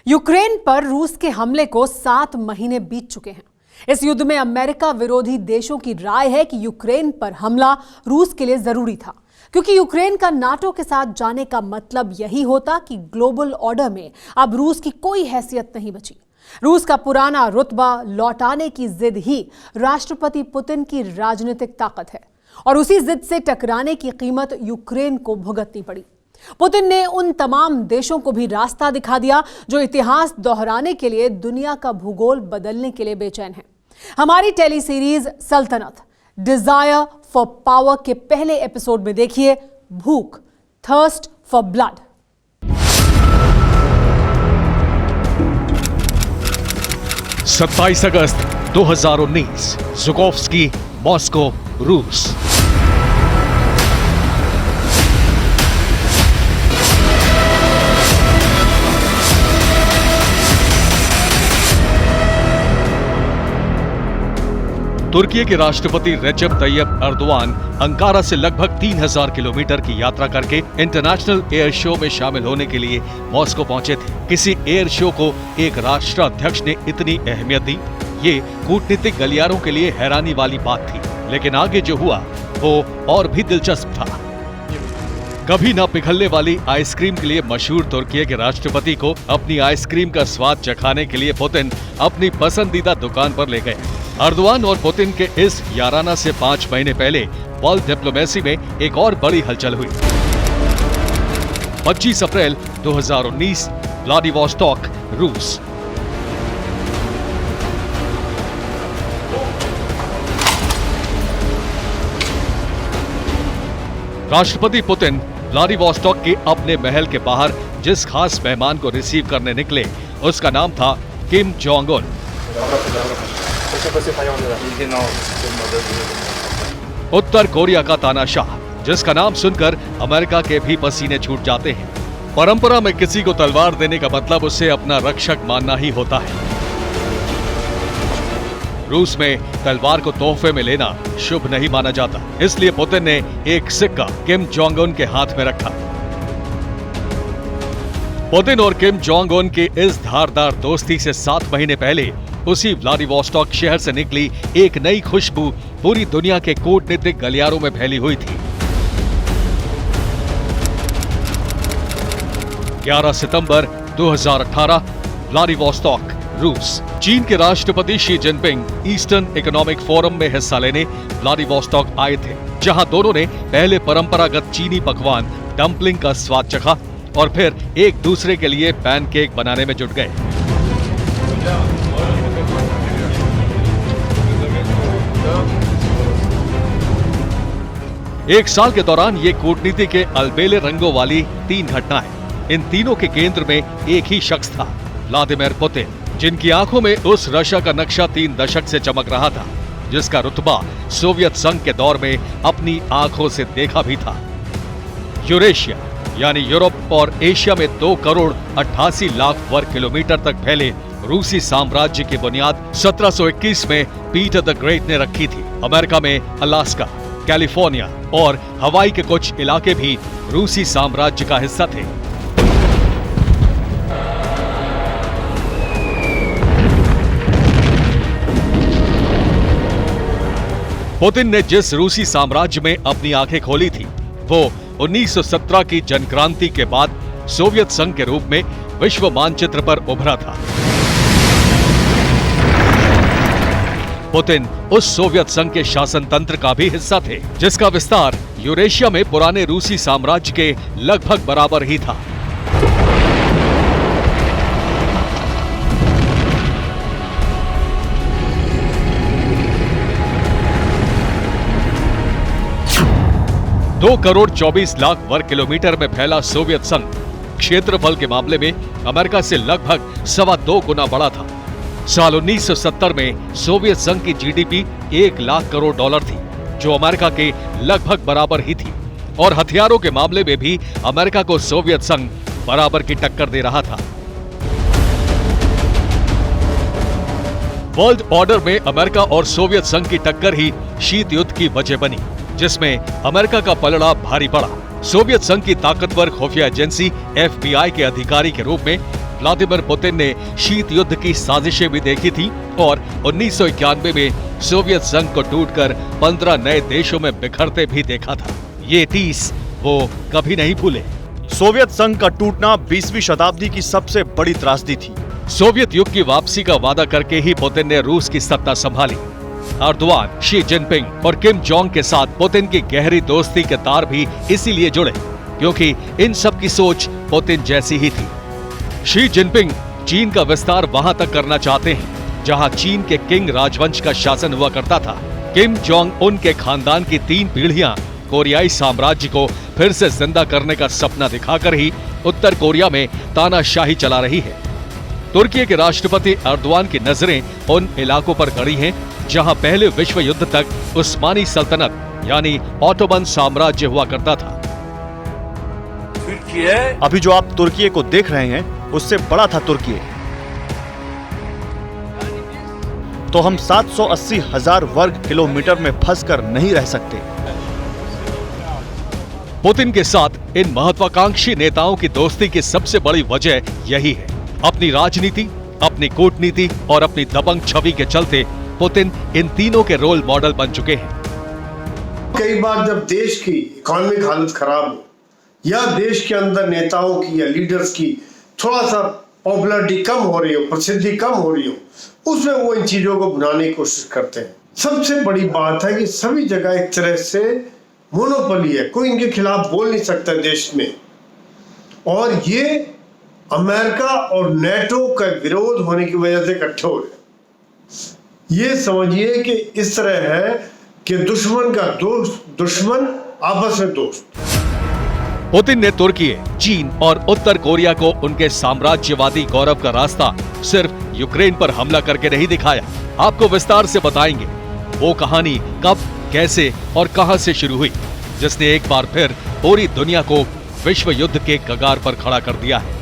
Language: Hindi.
यूक्रेन पर रूस के हमले को 7 महीने बीत चुके हैं। इस युद्ध में अमेरिका विरोधी देशों की राय है कि यूक्रेन पर हमला रूस के लिए जरूरी था, क्योंकि यूक्रेन का नाटो के साथ जाने का मतलब यही होता कि ग्लोबल ऑर्डर में अब रूस की कोई हैसियत नहीं बची। रूस का पुराना रुतबा लौटाने की जिद ही राष्ट्रपति पुतिन की राजनीतिक ताकत है और उसी जिद से टकराने की कीमत यूक्रेन को भुगतनी पड़ी। पुतिन ने उन तमाम देशों को भी रास्ता दिखा दिया जो इतिहास दोहराने के लिए दुनिया का भूगोल बदलने के लिए बेचैन हैं। हमारी टेली सीरीज सल्तनत डिजायर फॉर पावर के पहले एपिसोड में देखिए भूख, थर्स्ट फॉर ब्लड। सत्ताईस अगस्त 2019, ज़ुकोव्स्की, मॉस्को, रूस। तुर्की के राष्ट्रपति रेजेप तैयब एर्दोआन अंकारा से लगभग 3000 किलोमीटर की यात्रा करके इंटरनेशनल एयर शो में शामिल होने के लिए मॉस्को पहुंचे थे। किसी एयर शो को एक राष्ट्राध्यक्ष ने इतनी अहमियत दी, ये कूटनीतिक गलियारों के लिए हैरानी वाली बात थी। लेकिन आगे जो हुआ वो और भी दिलचस्प था। कभी ना पिघलने वाली आइसक्रीम के लिए मशहूर तुर्की के राष्ट्रपति को अपनी आइसक्रीम का स्वाद चखाने के लिए पुतिन अपनी पसंदीदा दुकान पर ले गए। एर्दोआन और पुतिन के इस याराना से 5 महीने पहले वर्ल्ड डिप्लोमेसी में एक और बड़ी हलचल हुई। 25 अप्रैल 2019, व्लादिवोस्टॉक, रूस। राष्ट्रपति पुतिन व्लादिवोस्टॉक के अपने महल के बाहर जिस खास मेहमान को रिसीव करने निकले, उसका नाम था किम जोंग उन। उत्तर कोरिया का तानाशाह, जिसका नाम सुनकर अमेरिका के भी पसीने छूट जाते हैं। परंपरा में किसी को तलवार देने का मतलब उसे अपना रक्षक मानना ही होता है। रूस में तलवार को तोहफे में लेना शुभ नहीं माना जाता, इसलिए पुतिन ने एक सिक्का किम जोंग उन के हाथ में रखा। पुतिन और किम जोंग उन की इस धारदार दोस्ती से 7 महीने पहले उसी व्लादिवोस्टॉक शहर से निकली एक नई खुशबू पूरी दुनिया के कूटनीतिक गलियारों में फैली हुई थी। 11 सितंबर 2018, व्लादिवोस्टॉक, रूस। चीन के राष्ट्रपति Xi Jinping eastern economic forum में हिस्सा लेने व्लादिवोस्टॉक आए थे, जहां दोनों ने पहले परंपरागत चीनी पकवान डम्पलिंग का स्वाद चखा और फिर एक दूसरे के लिए पैनकेक बनाने में जुट गए। एक साल के दौरान ये कूटनीति के अलबेले रंगों वाली 3 घटनाएं। इन तीनों के केंद्र में एक ही शख्स था, व्लादिमीर पुतिन, जिनकी आंखों में उस रशिया का नक्शा 3 दशक से चमक रहा था, जिसका रुतबा सोवियत संघ के दौर में अपनी आंखों से देखा भी था। यूरेशिया यानी यूरोप और एशिया में 2 करोड़ 88 लाख वर्ग किलोमीटर तक फैले रूसी साम्राज्य की बुनियाद 1721 में पीटर द ग्रेट ने रखी थी। अमेरिका में अलास्का, कैलिफोर्निया और हवाई के कुछ इलाके भी रूसी साम्राज्य का हिस्सा थे। पुतिन ने जिस रूसी साम्राज्य में अपनी आंखें खोली थी, वो 1917 की जनक्रांति के बाद सोवियत संघ के रूप में विश्व मानचित्र पर उभरा था। पुतिन उस सोवियत संघ के शासन तंत्र का भी हिस्सा थे, जिसका विस्तार यूरेशिया में पुराने रूसी साम्राज्य के लगभग बराबर ही था। दो करोड़ 24 लाख वर्ग किलोमीटर में फैला सोवियत संघ क्षेत्रफल के मामले में अमेरिका से लगभग 2.25 गुना बड़ा था। साल 1970 में सोवियत संघ की जीडीपी 1 लाख करोड़ डॉलर थी, जो अमेरिका के लगभग बराबर ही थी, और हथियारों के मामले में भी अमेरिका को सोवियत संघ बराबर की टक्कर दे रहा था। वर्ल्ड ऑर्डर में अमेरिका और सोवियत संघ की टक्कर ही शीत युद्ध की वजह बनी, जिसमें अमेरिका का पलड़ा भारी पड़ा। सोवियत संघ की ताकतवर खुफिया एजेंसी FBI के अधिकारी के रूप में व्लादिमीर पुतिन ने शीत युद्ध की साजिशें भी देखी थी और 1991 में सोवियत संघ को टूटकर 15 नए देशों में बिखरते भी देखा था। ये 30 वो कभी नहीं भूले। सोवियत संघ का टूटना 20वीं शताब्दी की सबसे बड़ी त्रासदी थी। सोवियत युग की वापसी का वादा करके ही पुतिन ने रूस की सत्ता संभाली। एर्दोआन, शी जिनपिंग और किम जोंग के साथ पुतिन की गहरी दोस्ती के तार भी इसीलिए जुड़े क्योंकि इन सब की सोच पुतिन जैसी ही थी। शी जिनपिंग चीन का विस्तार वहां तक करना चाहते हैं जहां चीन के किंग राजवंश का शासन हुआ करता था। किम जोंग उनके खानदान की 3 पीढ़ियां कोरियाई साम्राज्य को फिर से जिंदा करने का सपना दिखाकर ही उत्तर कोरिया में तानाशाही चला रही है। तुर्की के राष्ट्रपति एर्दोआन की नजरें उन इलाकों पर गड़ी हैं जहां पहले विश्व युद्ध तक उस्मानी सल्तनत यानी ऑटोमन साम्राज्य हुआ करता था। अभी जो आप तुर्की को देख रहे हैं उससे बड़ा था तुर्की। तो हम 780,000 वर्ग किलोमीटर में फंसकर नहीं रह सकते। पुतिन के साथ इन महत्वाकांक्षी नेताओं की दोस्ती की सबसे बड़ी वजह यही है। अपनी राजनीति, अपनी कूटनीति और अपनी दबंग छवि के चलते पुतिन इन तीनों के रोल मॉडल बन चुके हैं। कई बार जब देश की इकोनॉमिक हालत खराब हो या देश के अंदर नेताओं की या लीडर्स की थोड़ा सा पॉपुलैरिटी कम हो रही हो, प्रसिद्धि कम हो रही हो, उसमें वो इन चीजों को बनाने की कोशिश करते हैं। सबसे बड़ी बात है कि सभी जगह एक तरह से मोनोपोली है, कोई इनके खिलाफ बोल नहीं सकता देश में। और ये अमेरिका और नेटो का विरोध होने की वजह से इकट्ठे हो रहे। ये समझिए कि इस तरह है कि दुश्मन का दोस्त दुश्मन, आपस में दोस्त। पुतिन ने तुर्की, चीन और उत्तर कोरिया को उनके साम्राज्यवादी गौरव का रास्ता सिर्फ यूक्रेन पर हमला करके नहीं दिखाया। आपको विस्तार से बताएंगे वो कहानी कब, कैसे और कहां से शुरू हुई जिसने एक बार फिर पूरी दुनिया को विश्व युद्ध के कगार पर खड़ा कर दिया है।